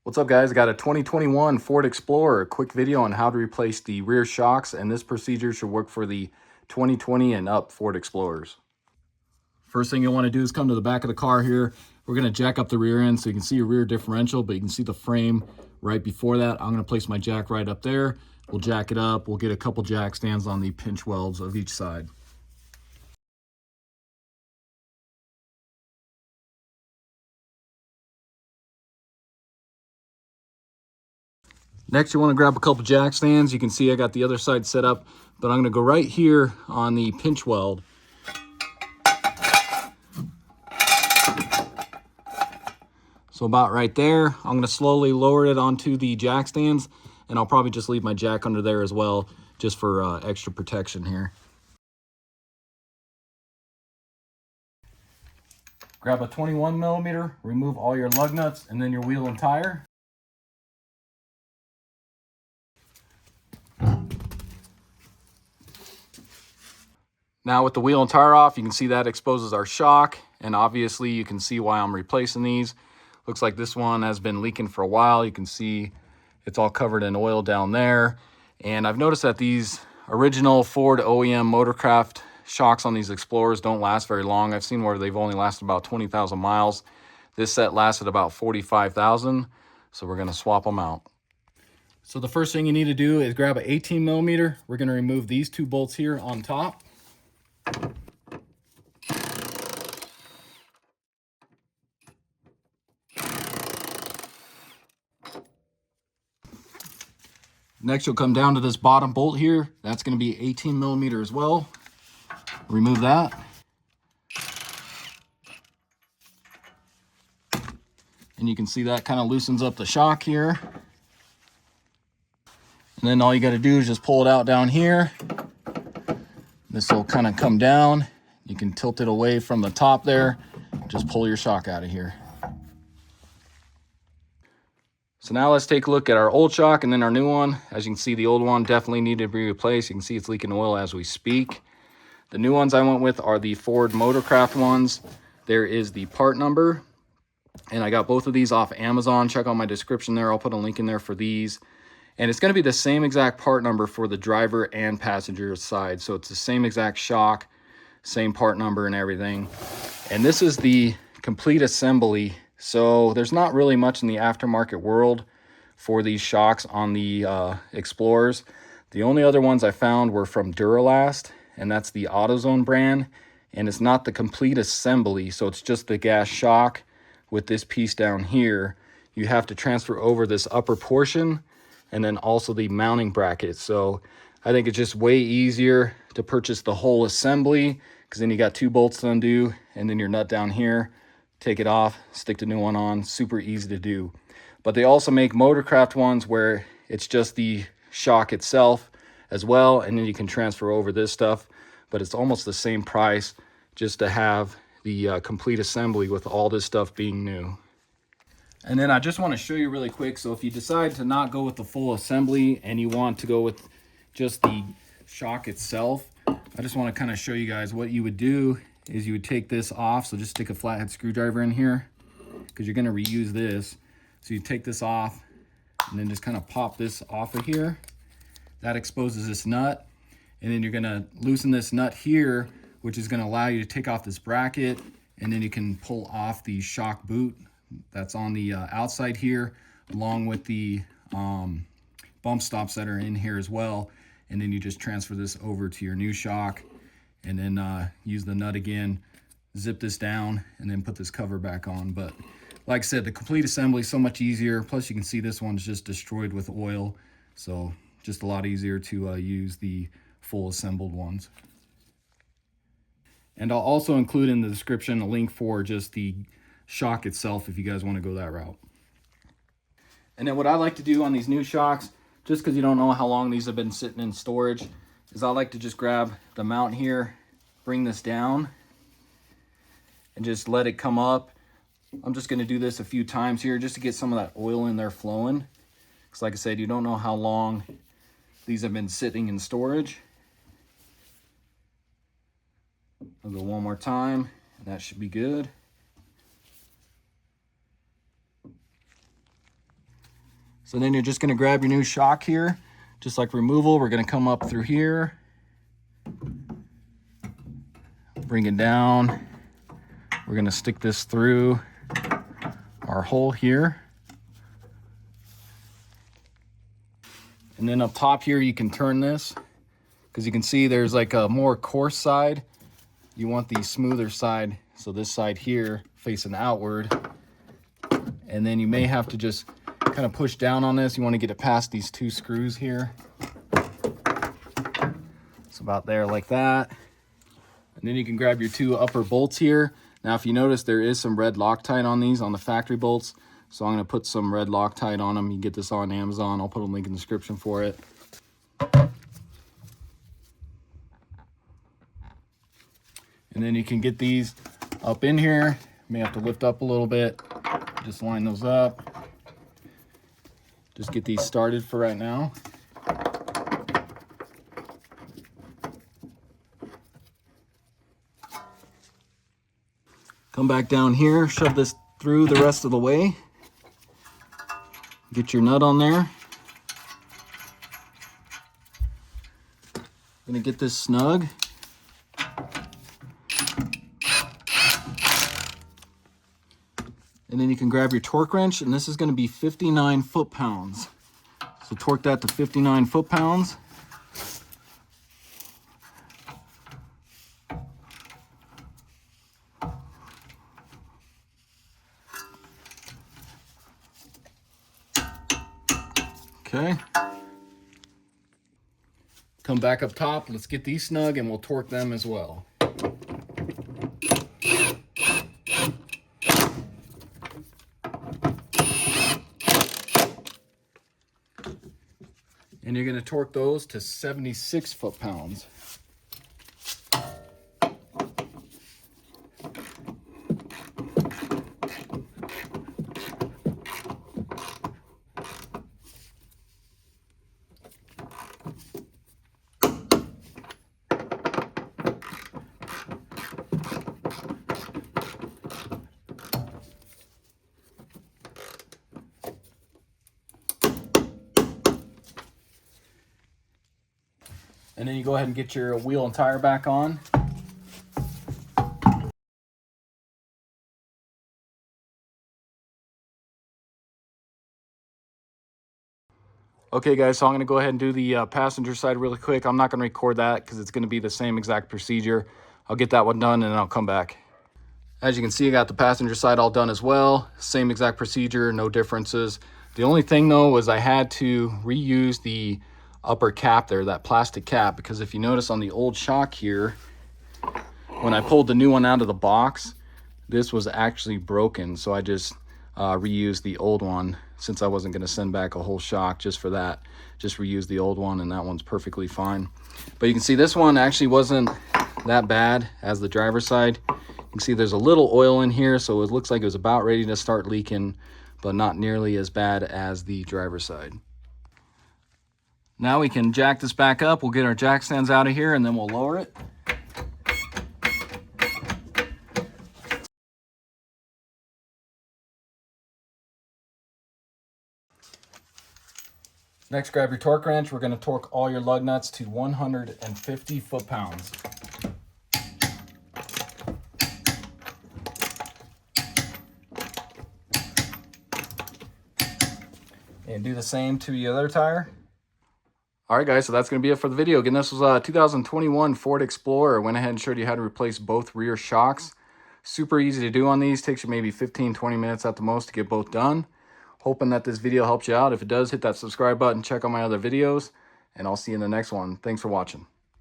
What's up, guys? Got a 2021 Ford Explorer, a quick video on how to replace the rear shocks, and this procedure should work for the 2020 and up Ford Explorers. First thing you'll want to do is come to the back of the car here. We're going to jack up the rear end so you can see your rear differential, but you can see the frame right before that. I'm going to place my jack right up there. We'll jack it up. We'll get a couple jack stands on the pinch welds of each side. Next, you want to grab a couple jack stands. You can see I got the other side set up, but I'm going to go right here on the pinch weld. So about right there, I'm going to slowly lower it onto the jack stands, and I'll probably just leave my jack under there as well, just for extra protection here. Grab a 21 millimeter, remove all your lug nuts and then your wheel and tire. Now with the wheel and tire off, you can see that exposes our shock, and obviously you can see why I'm replacing these. Looks like this one has been leaking for a while. You can see it's all covered in oil down there. And I've noticed that these original Ford OEM motorcraft shocks on these Explorers don't last very long. I've seen where they've only lasted about 20,000 miles. This set lasted about 45,000, so we're gonna swap them out. So the first thing you need to do is grab an 18 millimeter. We're gonna remove these two bolts here on top. Next, you'll come down to this bottom bolt here. That's going to be 18 millimeter as well. Remove that. And you can see that kind of loosens up the shock here. And then all you got to do is just pull it out down here. This will kind of come down. You can tilt it away from the top there. Just pull your shock out of here. So now let's take a look at our old shock and then our new one. As you can see, the old one definitely needed to be replaced. You can see it's leaking oil as we speak. The new ones I went with are the Ford Motorcraft ones. There is the part number, and I got both of these off Amazon. Check out my description there. I'll put a link in there for these. And it's going to be the same exact part number for the driver and passenger side. So it's the same exact shock, same part number and everything. And this is the complete assembly. So there's not really much in the aftermarket world for these shocks on the Explorers. The only other ones I found were from Duralast, and that's the AutoZone brand. And it's not the complete assembly, so it's just the gas shock with this piece down here. You have to transfer over this upper portion and then also the mounting bracket. So I think it's just way easier to purchase the whole assembly, because then you got two bolts to undo and then your nut down here. Take it off, stick the new one on, super easy to do. But they also make Motorcraft ones where it's just the shock itself as well, and then you can transfer over this stuff, but it's almost the same price just to have the complete assembly with all this stuff being new. And then I just want to show you really quick, so if you decide to not go with the full assembly and you want to go with just the shock itself, I just want to kind of show you guys what you would do is you would take this off. So just stick a flathead screwdriver in here, because you're going to reuse this. So you take this off and then just kind of pop this off of here. That exposes this nut, and then you're going to loosen this nut here, which is going to allow you to take off this bracket, and then you can pull off the shock boot that's on the outside here, along with the bump stops that are in here as well. And then you just transfer this over to your new shock, and then use the nut again, zip this down, and then put this cover back on. But like I said, the complete assembly is so much easier. Plus you can see this one's just destroyed with oil. So just a lot easier to use the full assembled ones. And I'll also include in the description a link for just the shock itself if you guys want to go that route. And then what I like to do on these new shocks, just because you don't know how long these have been sitting in storage, is I like to just grab the mount here, bring this down, and just let it come up. I'm just going to do this a few times here just to get some of that oil in there flowing. Because like I said, you don't know how long these have been sitting in storage. I'll go one more time, and that should be good. So then you're just gonna grab your new shock here, just like removal. We're gonna come up through here, bring it down. We're gonna stick this through our hole here. And then up top here, you can turn this, because you can see there's like a more coarse side. You want the smoother side, so this side here facing outward. And then you may have to just kind of push down on this. You want to get it past these two screws here. It's about there like that. And then you can grab your two upper bolts here. Now, if you notice, there is some red Loctite on these, on the factory bolts. So I'm going to put some red Loctite on them. You can get this on Amazon. I'll put a link in the description for it. And then you can get these up in here. You may have to lift up a little bit. Just line those up. Just get these started for right now. Come back down here, shove this through the rest of the way. Get your nut on there. Gonna get this snug. And then you can grab your torque wrench, and this is going to be 59 foot-pounds. So torque that to 59 foot-pounds. Okay. Come back up top. Let's get these snug, and we'll torque them as well. And you're going to torque those to 76 foot-pounds. And then you go ahead and get your wheel and tire back on. Okay guys, so I'm gonna go ahead and do the passenger side really quick. I'm not gonna record that because it's gonna be the same exact procedure. I'll get that one done and then I'll come back. As you can see, I got the passenger side all done as well. Same exact procedure, no differences. The only thing though was I had to reuse the upper cap there, that plastic cap, because if you notice on the old shock here, when I pulled the new one out of the box, this was actually broken. So I just reused the old one since I wasn't going to send back a whole shock just for that. Just reuse the old one, and that one's perfectly fine. But you can see this one actually wasn't that bad as the driver's side. You can see there's a little oil in here, so it looks like it was about ready to start leaking, but not nearly as bad as the driver's side. Now we can jack this back up. We'll get our jack stands out of here and then we'll lower it. Next, grab your torque wrench. We're going to torque all your lug nuts to 150 foot-pounds. And do the same to the other tire. All right, guys, so that's going to be it for the video. Again, this was a 2021 Ford Explorer. I went ahead and showed you how to replace both rear shocks. Super easy to do on these. Takes you maybe 15-20 minutes at the most to get both done. Hoping that this video helps you out. If it does, hit that subscribe button. Check out my other videos, and I'll see you in the next one. Thanks for watching.